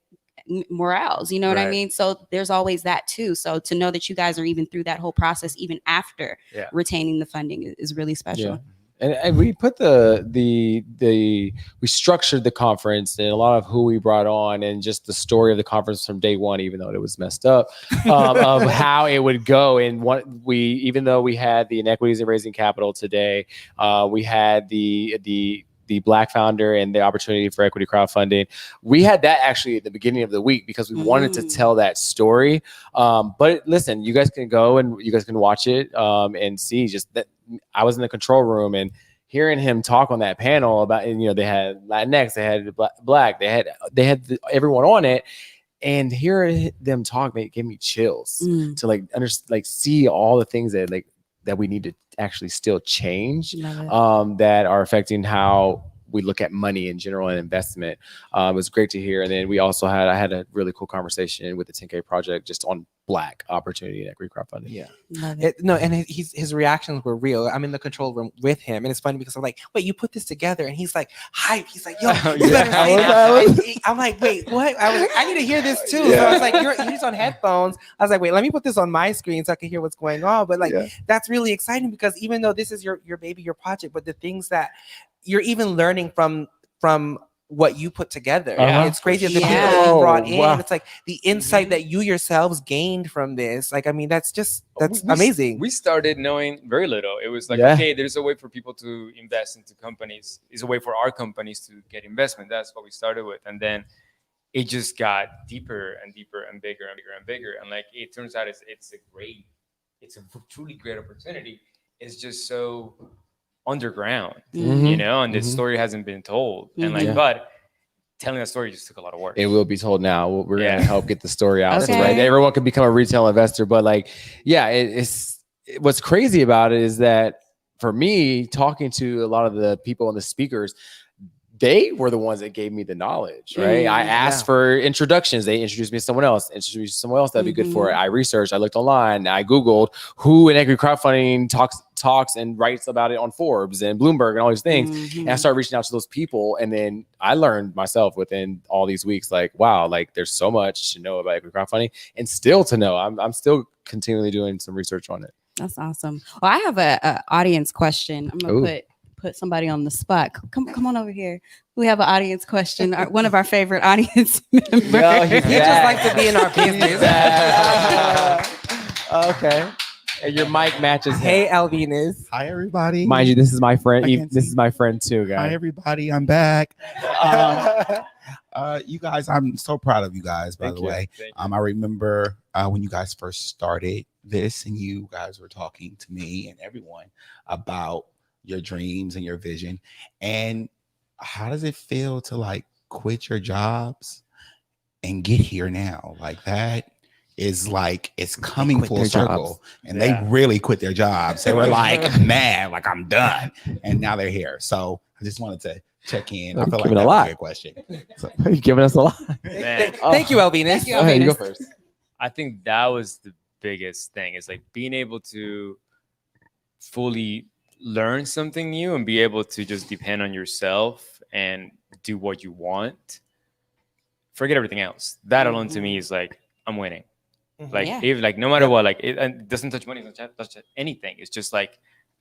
Speaker 2: morals, you know what I mean? So there's always that too. So to know that you guys are even through that whole process, even after retaining the funding, is really special.
Speaker 3: And we put we structured the conference and a lot of who we brought on and just the story of the conference from day one, even though it was messed up, of how it would go. And even though we had the inequities in raising capital today, we had the Black founder and the opportunity for equity crowdfunding. We had that actually at the beginning of the week because we wanted to tell that story. But listen, you guys can go and you guys can watch it and see just that I was in the control room and hearing him talk on that panel about, and, you know, they had Latinx, they had Black, they had everyone on it. And hearing them talk, it gave me chills to see all the things that we need to actually still change that are affecting how we look at money in general and investment. It was great to hear. And then I had a really cool conversation with the 10K project just on Black opportunity and equity crowdfunding.
Speaker 1: And his reactions were real. I'm in the control room with him, and it's funny because I'm like, wait, you put this together? And he's like, hype. He's like, yo, you better say that. I'm like, wait, what? I was like, I need to hear this too. So I was like, he's on headphones. I was like, wait, let me put this on my screen so I can hear what's going on. But that's really exciting because even though this is your baby, your project, but the things that you're even learning from what you put together. It's crazy the people that you brought in. It's like the insight that you yourselves gained from this. Like, I mean, that's amazing.
Speaker 4: We started knowing very little. It was like, okay, there's a way for people to invest into companies. It's a way for our companies to get investment. That's what we started with. And then it just got deeper and deeper and bigger and bigger and bigger. And like, it turns out it's a truly great opportunity. It's just so underground, you know, and the story hasn't been told. And but telling that story just took a lot of work.
Speaker 3: It will be told now. We're going to help get the story out.
Speaker 2: Okay.
Speaker 3: So everyone can become a retail investor. But what's crazy about it is that for me, talking to a lot of the people and the speakers, they were the ones that gave me the knowledge, right? I asked for introductions. They introduced me to someone else, that'd be good for it. I researched, I looked online, I Googled who in equity crowdfunding talks and writes about it on Forbes and Bloomberg and all these things. And I started reaching out to those people. And then I learned myself within all these weeks, like, wow, like there's so much to know about equity crowdfunding and still to know. I'm still continually doing some research on it.
Speaker 2: That's awesome. Well, I have a audience question. I'm going to put somebody on the spot. Come on over here. We have an audience question. One of our favorite audience members.
Speaker 1: He just likes to be in our business.
Speaker 3: Okay. And your mic matches.
Speaker 1: Hey, Alvinus.
Speaker 5: Hi, everybody.
Speaker 3: Mind you, this is my friend. This is my friend too, guys.
Speaker 5: Hi, everybody. I'm back. You guys, I'm so proud of you guys, by the way. I remember when you guys first started this and you guys were talking to me and everyone about your dreams and your vision. And how does it feel to like quit your jobs and get here now? Like that is like it's coming
Speaker 1: quit
Speaker 5: full
Speaker 1: their
Speaker 5: circle,
Speaker 1: jobs.
Speaker 5: and they really quit their jobs. They were like, man, like I'm done, and now they're here. So I just wanted to check in. I feel like
Speaker 3: Giving a
Speaker 5: that's
Speaker 3: lot.
Speaker 5: a good question.
Speaker 3: You're giving us a lot.
Speaker 4: Man,
Speaker 1: Thank you, Elvinus.
Speaker 2: Thank you,
Speaker 3: Go ahead, you go
Speaker 2: Elvinus.
Speaker 3: first.
Speaker 4: I think that was the biggest thing, is like being able to fully learn something new and be able to just depend on yourself and do what you want. Forget everything else. That alone to me is like, I'm winning. Like,
Speaker 2: Yeah.
Speaker 4: if like, no matter what, like it doesn't touch money, doesn't touch anything. It's just like,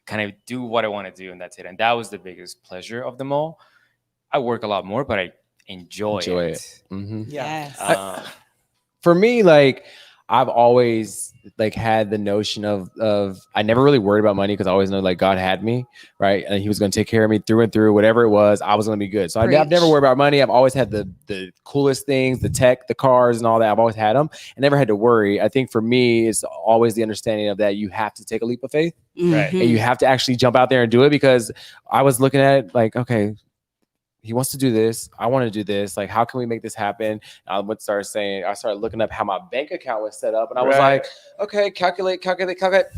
Speaker 4: kind of do what I want to do, and that's it. And that was the biggest pleasure of them all. I work a lot more, but I enjoy it.
Speaker 3: Mm-hmm.
Speaker 1: Yeah.
Speaker 2: Yes.
Speaker 3: For me, like I've always like had the notion of I never really worried about money because I always know like God had me, right? And he was going to take care of me through and through, whatever it was, I was going to be good. So I've never
Speaker 2: Preach.
Speaker 3: worried about money. I've always had the coolest things, the tech, the cars and all that. I've always had them. I never had to worry. I think for me, it's always the understanding of that you have to take a leap of faith
Speaker 4: Right.
Speaker 3: and you have to actually jump out there and do it, because I was looking at it like, okay, he wants to do this. I want to do this. Like, how can we make this happen? I started looking up how my bank account was set up. And I was like, okay, calculate.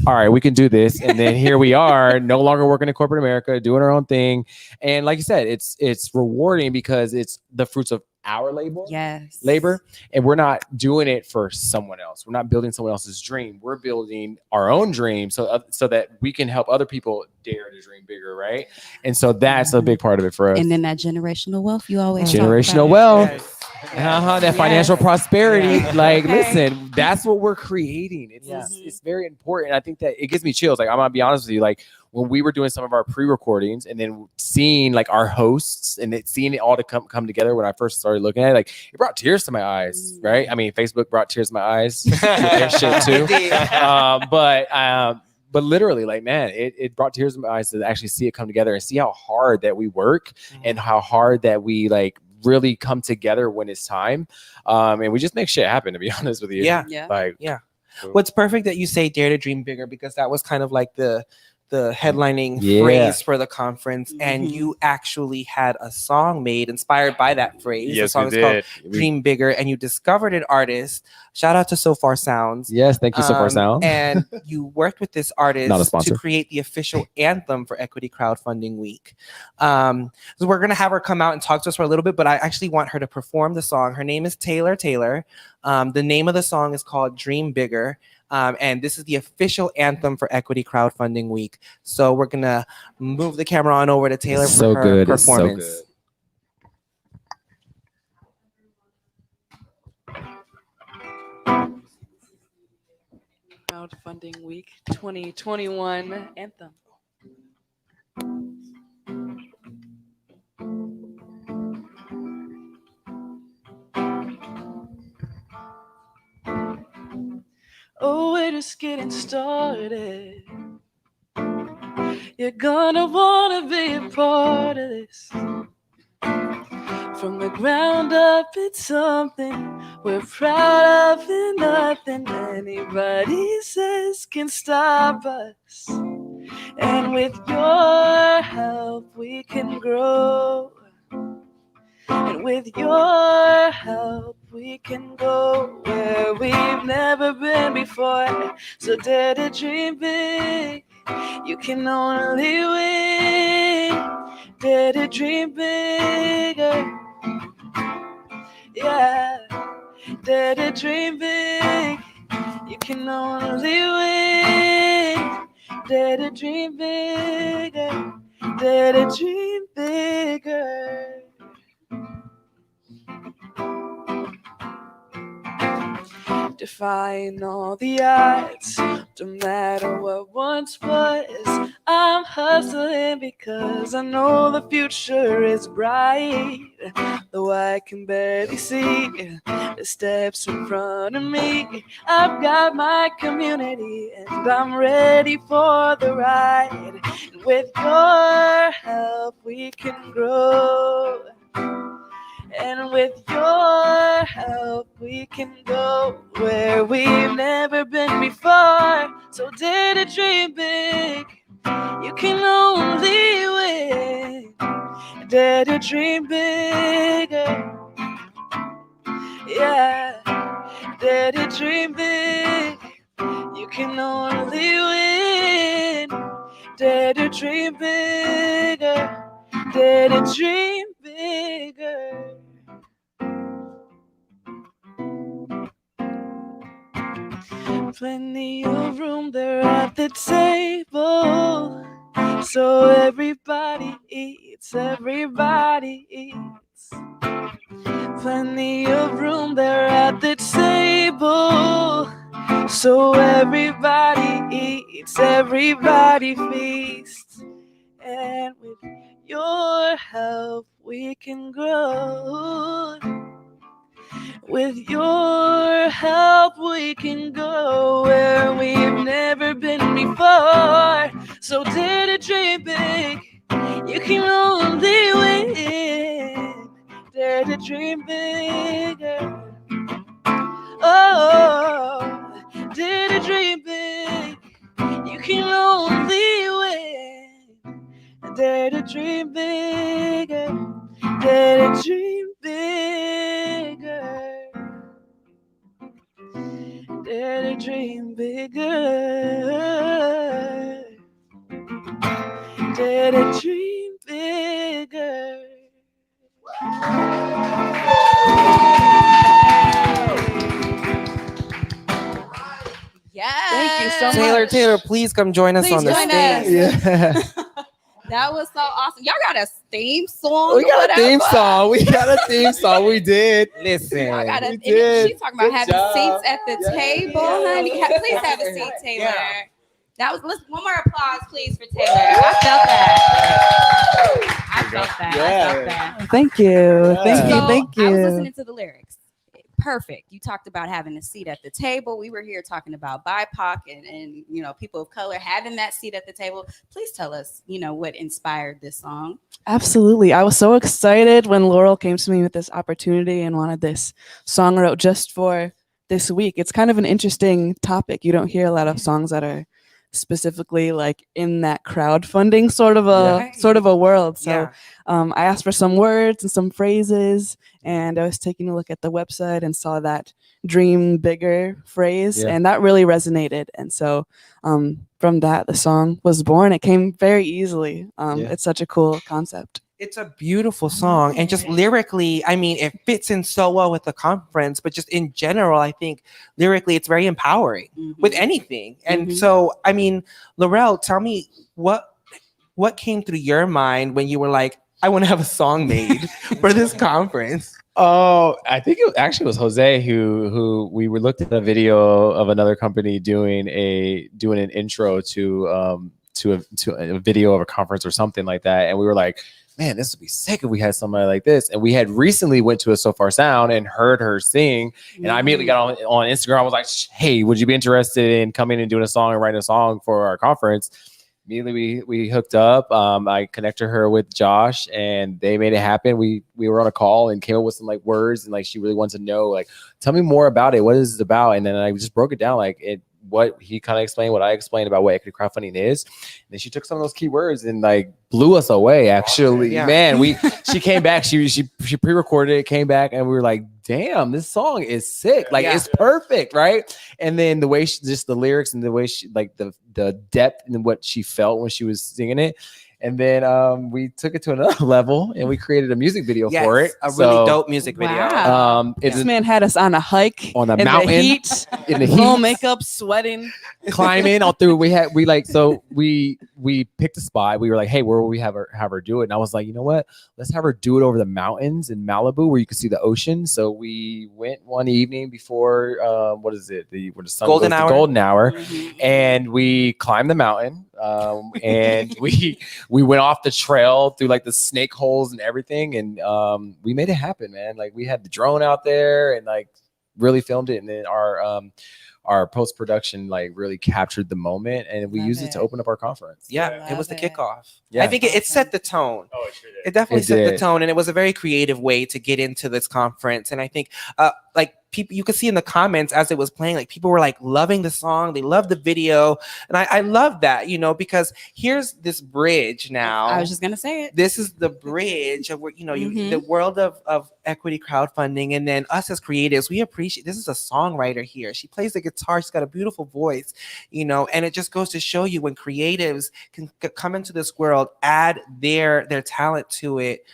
Speaker 3: All right, we can do this. And then here we are, no longer working in corporate America, doing our own thing. And like you said, it's rewarding because it's the fruits of our labor. And we're not doing it for someone else. We're not building someone else's dream. We're building our own dream so that we can help other people dare to dream bigger, right? And so that's a big part of it for us.
Speaker 2: And then that generational wealth you always talk
Speaker 3: Generational
Speaker 2: about.
Speaker 3: wealth.
Speaker 1: Yes.
Speaker 3: That financial prosperity.
Speaker 1: Yeah.
Speaker 3: Like,
Speaker 2: Okay.
Speaker 3: listen, that's what we're creating. It's very important. I think that it gives me chills. Like, I'm gonna be honest with you. Like, when we were doing some of our pre-recordings and then seeing like our hosts and seeing it all to come together when I first started looking at it, like it brought tears to my eyes, right? I mean, Facebook brought tears to my eyes. Their shit too. But literally, like, man, it brought tears to my eyes to actually see it come together and see how hard that we work and how hard that we like really come together when it's time. And we just make shit happen, to be honest with you.
Speaker 1: Yeah.
Speaker 3: Like,
Speaker 1: What's perfect that you say dare to dream bigger, because that was kind of like the headlining
Speaker 3: Yeah.
Speaker 1: phrase for the conference, and you actually had a song made inspired by that phrase.
Speaker 4: Yes,
Speaker 1: the song
Speaker 4: we
Speaker 1: is called
Speaker 4: did.
Speaker 1: Dream Bigger, and you discovered an artist. Shout out to So Far Sounds.
Speaker 3: yes, thank you so far, Sound.
Speaker 1: And you worked with this
Speaker 3: Not a
Speaker 1: artist
Speaker 3: sponsor.
Speaker 1: to create the official anthem for Equity Crowdfunding Week. So we're going to have her come out and talk to us for a little bit, but I actually want her to perform the song. Her name is Taylor. The name of the song is called Dream Bigger. And this is the official anthem for Equity Crowdfunding Week. So we're going to move the camera on over to Taylor
Speaker 3: It's
Speaker 1: for
Speaker 3: so
Speaker 1: her
Speaker 3: good. It's so
Speaker 1: performance.
Speaker 3: good.
Speaker 6: Crowdfunding Week 2021 anthem. Oh, we're just getting started. You're gonna wanna be a part of this. From the ground up, it's something we're proud of, and nothing anybody says can stop us. And with your help, we can grow. And with your help, we can go where we've never been before. So dare to dream big. You can only win. Dare to dream bigger. Yeah, dare to dream big. You can only win. Dare to dream bigger. Dare to dream bigger. Defying all the odds, no matter what once was. I'm hustling because I know the future is bright. Though I can barely see the steps in front of me, I've got my community and I'm ready for the ride. And with your help, we can grow. And with your help, we can go where we've never been before. So dare to dream big. You can only win. Dare to dream bigger. Yeah. Dare to dream big. You can only win. Dare to dream bigger. Dare to dream bigger. Plenty of room there at the table. So everybody eats, everybody eats. Plenty of room there at the table. So everybody eats, everybody feasts. And with your help, we can grow. With your help, we can go where we've never been before. So dare to dream big. You can only win. Dare to dream bigger. Oh, dare to dream big. You can only win. Dare to dream bigger. Dare to dream bigger. Dare to dream bigger. Dare to dream bigger.
Speaker 2: Yes.
Speaker 6: Thank you so
Speaker 1: Taylor,
Speaker 6: much.
Speaker 1: Taylor, please come join us
Speaker 2: Please
Speaker 1: on the
Speaker 2: join
Speaker 1: stage.
Speaker 2: us.
Speaker 3: Yeah.
Speaker 2: That was so awesome. Y'all got a theme song?
Speaker 3: We got a
Speaker 2: whatever?
Speaker 3: theme song. We got a theme song. We did.
Speaker 1: Listen,
Speaker 2: Y'all got
Speaker 3: We
Speaker 2: a,
Speaker 3: did.
Speaker 2: she's talking about
Speaker 3: Good
Speaker 2: having
Speaker 3: job.
Speaker 2: seats at the
Speaker 3: Yeah.
Speaker 2: table, honey. Please have a seat, Taylor.
Speaker 1: Yeah.
Speaker 2: That was one more applause, please, for Taylor. I felt that. I felt that. I felt that.
Speaker 6: Thank you. Thank you.
Speaker 2: So
Speaker 6: Thank you.
Speaker 2: I was listening to the lyrics. Perfect. You talked about having a seat at the table. We were here talking about BIPOC and you know, people of color having that seat at the table. Please tell us, you know, what inspired this song.
Speaker 6: Absolutely. I was so excited when Laurel came to me with this opportunity and wanted this song wrote just for this week. It's kind of an interesting topic. You don't hear a lot of songs that are specifically like in that crowdfunding sort of a world. So
Speaker 1: yeah.
Speaker 6: I asked for some words and some phrases, and I was taking a look at the website and saw that dream bigger phrase,
Speaker 3: Yeah.
Speaker 6: and that really resonated. And so from that, the song was born. It came very easily. It's such a cool concept.
Speaker 1: It's a beautiful song, and just lyrically, I mean, it fits in so well with the conference, but just in general, I think lyrically it's very empowering with anything. And so, I mean, Laurel, tell me what came through your mind when you were like, I want to have a song made for this conference?
Speaker 3: Oh, I think it actually was Jose who we were looked at a video of another company doing an intro to a video of a conference or something like that, and we were like, man, this would be sick if we had somebody like this. And we had recently went to a So Far Sound and heard her sing, and I immediately got on Instagram. I was like, hey, would you be interested in coming and doing a song and writing a song for our conference? Immediately we hooked up. I connected her with Josh, and they made it happen. We were on a call and came up with some like words, and like she really wants to know, like, tell me more about it. What is it about? And then I just broke it down, like what he kind of explained, what I explained about what equity crowdfunding is. And then she took some of those keywords and like blew us away. Actually,
Speaker 1: Yeah.
Speaker 3: man, she came back. She pre-recorded it, came back, and we were like, damn, this song is sick. Like it's perfect, right? And then the way just the lyrics and the way she like the depth and what she felt when she was singing it. And then we took it to another level and we created a music video for it.
Speaker 1: A really dope music video.
Speaker 2: Wow.
Speaker 6: This man had us on a hike
Speaker 3: on a
Speaker 6: in
Speaker 3: mountain,
Speaker 6: the heat,
Speaker 3: in the
Speaker 6: full
Speaker 3: heat,
Speaker 6: makeup, sweating,
Speaker 3: climbing all through. We picked a spot. We were like, hey, where will we have her do it? And I was like, you know what? Let's have her do it over the mountains in Malibu where you can see the ocean. So we went one evening before where the sun
Speaker 1: Golden
Speaker 3: goes,
Speaker 1: hour.
Speaker 3: the golden hour, and we climbed the mountain. And we went off the trail through like the snake holes and everything, and we made it happen, man. Like we had the drone out there and like really filmed it, and then our post-production like really captured the moment, and we
Speaker 2: Love
Speaker 3: used it to
Speaker 2: it.
Speaker 3: open up our conference.
Speaker 1: Yeah, it was the
Speaker 2: Love it.
Speaker 1: kickoff.
Speaker 3: Yeah.
Speaker 1: I think it set the tone.
Speaker 4: Oh, it sure did.
Speaker 1: It definitely
Speaker 3: It
Speaker 1: set the
Speaker 3: did.
Speaker 1: tone, and it was a very creative way to get into this conference. And I think, like people, you could see in the comments as it was playing, like people were like loving the song, they loved the video, and I love that, you know, because here's this bridge now.
Speaker 2: I was just gonna say it.
Speaker 1: This is the bridge of where, you know,
Speaker 2: Mhm.
Speaker 1: the world of equity crowdfunding, and then us as creatives, we appreciate. This is a songwriter here. She plays the guitar. She's got a beautiful voice, you know, and it just goes to show you when creatives can come into this world, add their talent to it.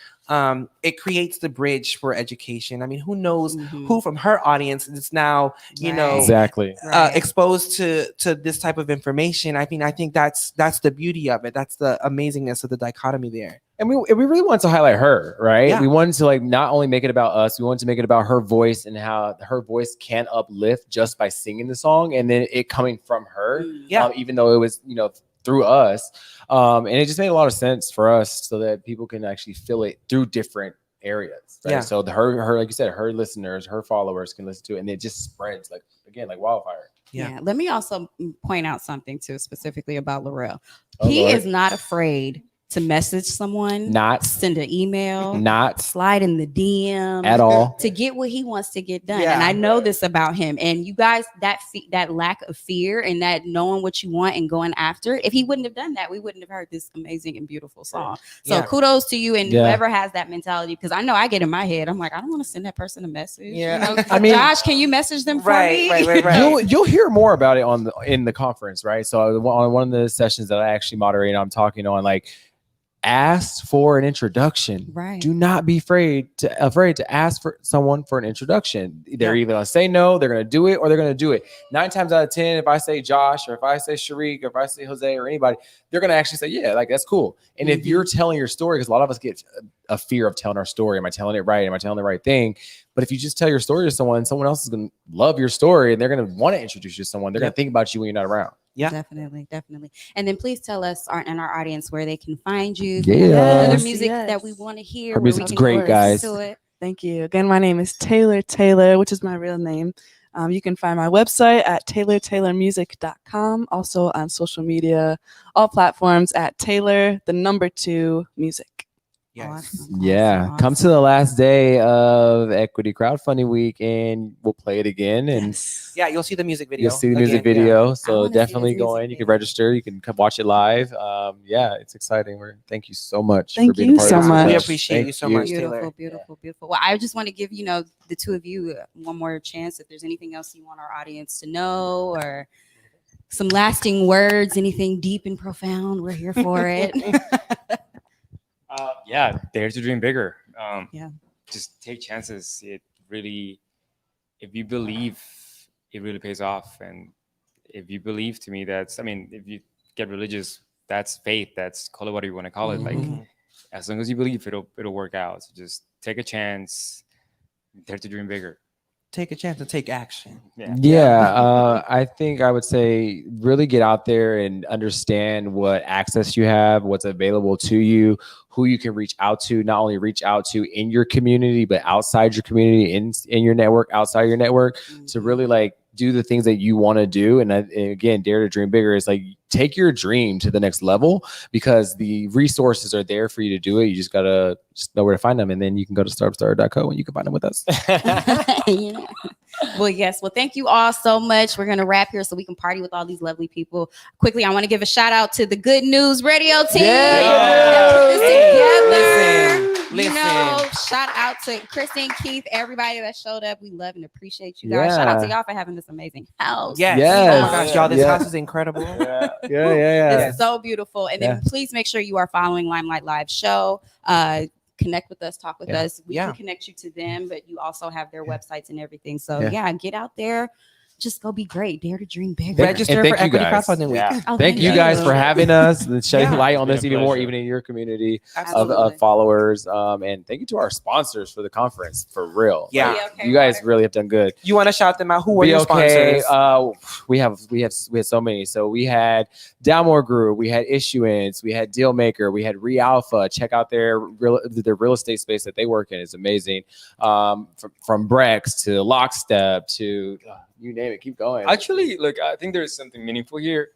Speaker 1: It creates the bridge for education. I mean, who knows
Speaker 2: Mhm.
Speaker 1: who from her audience is now, you know,
Speaker 2: Right.
Speaker 3: Exactly.
Speaker 2: Right.
Speaker 1: exposed to this type of information. I mean, I think that's the beauty of it. That's the amazingness of the dichotomy there.
Speaker 3: And we really wanted to highlight her, right?
Speaker 1: Yeah.
Speaker 3: We wanted to like not only make it about us, we wanted to make it about her voice and how her voice can uplift just by singing the song, and then it coming from her,
Speaker 1: Yeah.
Speaker 3: even though it was, you know, through us. And it just made a lot of sense for us so that people can actually feel it through different areas. Right?
Speaker 1: Yeah.
Speaker 3: So her, like you said, her listeners, her followers can listen to it, and it just spreads like wildfire.
Speaker 1: Yeah.
Speaker 2: Let me also point out something too, specifically about Laurel.
Speaker 3: Oh,
Speaker 2: He
Speaker 3: Lord.
Speaker 2: is not afraid to message someone,
Speaker 3: Not
Speaker 2: send an email,
Speaker 3: not
Speaker 2: slide in the DM
Speaker 3: at all.
Speaker 2: to get what he wants to get done.
Speaker 1: Yeah.
Speaker 2: And I know this about him. And you guys, that lack of fear and that knowing what you want and going after, if he wouldn't have done that, we wouldn't have heard this amazing and beautiful song. So
Speaker 1: Yeah.
Speaker 2: kudos to you and
Speaker 3: Yeah.
Speaker 2: whoever has that mentality, because I know I get in my head, I'm like, I don't want to send that person a message.
Speaker 1: Yeah.
Speaker 2: You know,
Speaker 3: I mean-
Speaker 2: Josh, can you message them for me?
Speaker 1: Right.
Speaker 3: You'll hear more about it in the conference, right? So on one of the sessions that I actually moderate, I'm talking on like ask for an introduction.
Speaker 2: Right.
Speaker 3: Do not be afraid to ask for someone for an introduction. They're
Speaker 1: Yeah.
Speaker 3: either gonna say no, they're gonna do it, or they're gonna do it. 9 times out of 10, if I say Josh or if I say Sharik or if I say Jose or anybody, they're gonna actually say, yeah, like that's cool. And if you're telling your story, because a lot of us get a fear of telling our story. Am I telling it right? Am I telling the right thing? But if you just tell your story to someone else is gonna love your story and they're gonna want to introduce you to someone. They're gonna think about you when you're not around.
Speaker 1: Yeah.
Speaker 2: Definitely. And then please tell us and our audience where they can find you.
Speaker 3: Yeah.
Speaker 2: Other
Speaker 6: Yes,
Speaker 2: music
Speaker 6: yes.
Speaker 2: that we want to hear.
Speaker 3: Her
Speaker 2: where we
Speaker 3: music's
Speaker 2: can
Speaker 3: great,
Speaker 2: listen
Speaker 3: guys.
Speaker 2: to it.
Speaker 6: Thank you. Again, my name is Taylor, which is my real name. You can find my website at taylormusic.com. Also on social media, all platforms at Taylor2Music.
Speaker 1: Yes.
Speaker 2: Awesome,
Speaker 3: Yeah,
Speaker 2: awesome,
Speaker 3: come to the last day of Equity Crowdfunding Week, and we'll play it again. And
Speaker 1: Yeah, you'll see the music video.
Speaker 3: you'll see the music
Speaker 1: again, yeah.
Speaker 3: video.
Speaker 2: I
Speaker 3: So
Speaker 2: wanna see
Speaker 3: definitely
Speaker 2: this
Speaker 3: go
Speaker 2: music
Speaker 3: in. You can
Speaker 2: video.
Speaker 3: register. You can come watch it live. Yeah, it's exciting. Thank you so much.
Speaker 6: Thank
Speaker 3: for being
Speaker 6: you
Speaker 3: a part
Speaker 6: so
Speaker 3: of this
Speaker 6: much.
Speaker 3: with
Speaker 1: We
Speaker 3: us.
Speaker 1: appreciate
Speaker 3: Thank
Speaker 1: you so much.
Speaker 2: Beautiful,
Speaker 1: Taylor.
Speaker 2: beautiful. Well, I just want to give, the two of you one more chance. If there's anything else you want our audience to know or some lasting words, anything deep and profound, we're here for it.
Speaker 4: Yeah, dare to dream bigger.
Speaker 2: Yeah.
Speaker 4: Just take chances. It really, if you believe, it really pays off. And if you believe, to me, if you get religious, that's faith. That's, call it what you want to call it. Like,
Speaker 1: Mhm.
Speaker 4: as long as you believe, it'll work out. So just take a chance. Dare to dream bigger.
Speaker 1: Take a chance and take action.
Speaker 3: Yeah, I think I would say really get out there and understand what access you have, what's available to you, who you can reach out to, not only reach out to in your community, but outside your community, in your network, outside your network, to really like do the things that you want to do. And again, dare to dream bigger is like take your dream to the next level, because the resources are there for you to do it. You just gotta know where to find them, and then you can go to StartupStarter.co and you can find them with us.
Speaker 2: Yeah. Well, yes. Well, thank you all so much. We're going to wrap here so we can party with all these lovely people. Quickly, I want to give a shout out to the Good News Radio team. that put this together.
Speaker 1: Listen.
Speaker 2: Shout out to Kristen, Keith, everybody that showed up. We love and appreciate you guys. Shout out to y'all for having this amazing house.
Speaker 1: Yes.
Speaker 3: Yes.
Speaker 1: Oh my gosh, y'all, this
Speaker 3: Yeah.
Speaker 1: house is incredible.
Speaker 3: Yeah.
Speaker 2: It's so beautiful. And then please make sure you are following Limelight Live show. Connect with us, talk with us. We can connect you to them, but you also have their websites and everything. So get out there. Just go be great. Dare to dream big.
Speaker 1: Register
Speaker 3: And
Speaker 1: for
Speaker 3: thank you
Speaker 1: Equity
Speaker 3: guys.
Speaker 1: Crowdfunding Week.
Speaker 3: Yeah.
Speaker 2: Oh,
Speaker 3: Thank you guys for having us and shedding
Speaker 1: Yeah.
Speaker 3: light on
Speaker 4: It's
Speaker 3: this
Speaker 4: been a
Speaker 3: even more,
Speaker 4: pleasure.
Speaker 3: even in your community
Speaker 1: Absolutely.
Speaker 3: of followers. And thank you to our sponsors for the conference, for real.
Speaker 1: Yeah.
Speaker 3: Like, you guys really have done good.
Speaker 1: You want to shout them out? Who were
Speaker 3: Be
Speaker 1: your
Speaker 3: okay.
Speaker 1: sponsors?
Speaker 3: We had so many. So we had Dalmore Group, we had Issuance, we had Dealmaker, we had Realpha. Check out their real estate space that they work in. It's amazing. From Brex to Lockstep to you name it. Keep going.
Speaker 4: Actually, look, I think there's something meaningful here.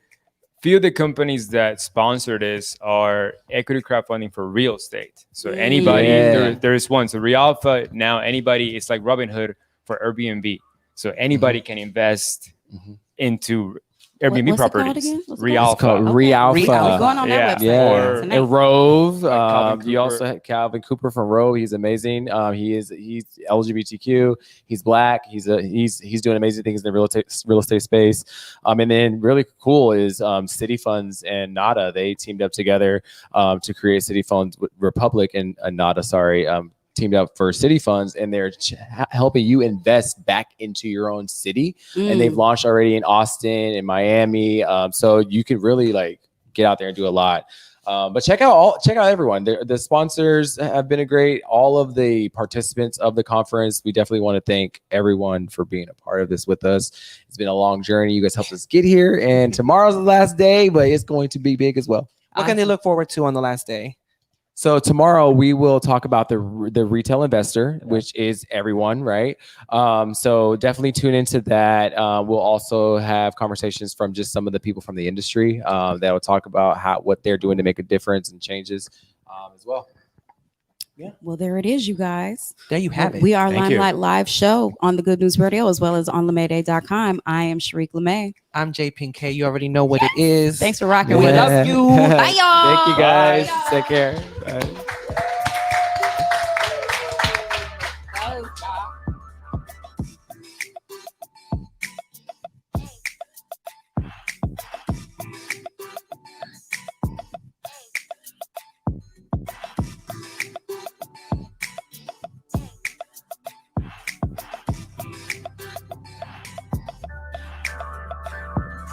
Speaker 4: Few of the companies that sponsor this are equity crowdfunding for real estate. So anybody, there's one. So Realpha, now anybody, it's like Robinhood for Airbnb. So anybody can invest into Airbnb
Speaker 2: What's it called
Speaker 4: properties.
Speaker 2: again? What's it
Speaker 4: Realpha.
Speaker 3: It's called
Speaker 2: Okay.
Speaker 3: Realpha.
Speaker 2: We're going on
Speaker 4: Yeah.
Speaker 2: that website.
Speaker 3: Yeah,
Speaker 2: It's nice.
Speaker 3: and Rove.
Speaker 4: Calvin
Speaker 3: You
Speaker 4: Cooper.
Speaker 3: also have Calvin Cooper from Rove. He's amazing. He's LGBTQ. He's black. He's doing amazing things in the real estate space. And then really cool is City Funds and Nada. They teamed up together to create City Funds Republic and Nada. Teamed up for City Funds, and they're helping you invest back into your own city. And they've launched already in Austin and Miami. So you can really like get out there and do a lot. But check out everyone. The sponsors have been all of the participants of the conference. We definitely want to thank everyone for being a part of this with us. It's been a long journey. You guys helped us get here, and tomorrow's the last day, but it's going to be big as well.
Speaker 1: What can they look forward to on the last day?
Speaker 3: So tomorrow we will talk about the retail investor, which is everyone, right? So definitely tune into that. We'll also have conversations from just some of the people from the industry that will talk about what they're doing to make a difference and changes as well. Yeah.
Speaker 2: Well, there it is, you guys.
Speaker 1: There you have it.
Speaker 2: We are
Speaker 4: Thank you.
Speaker 2: Limelight Live show on the Good News Radio as well as on LeMayday.com. I am Shariq LeMay.
Speaker 1: I'm J Pink K. You already know what it is.
Speaker 2: Thanks for rocking
Speaker 1: We
Speaker 2: with us.
Speaker 1: love you.
Speaker 2: Bye, y'all.
Speaker 3: Thank you guys.
Speaker 2: Bye.
Speaker 3: Take care. Bye.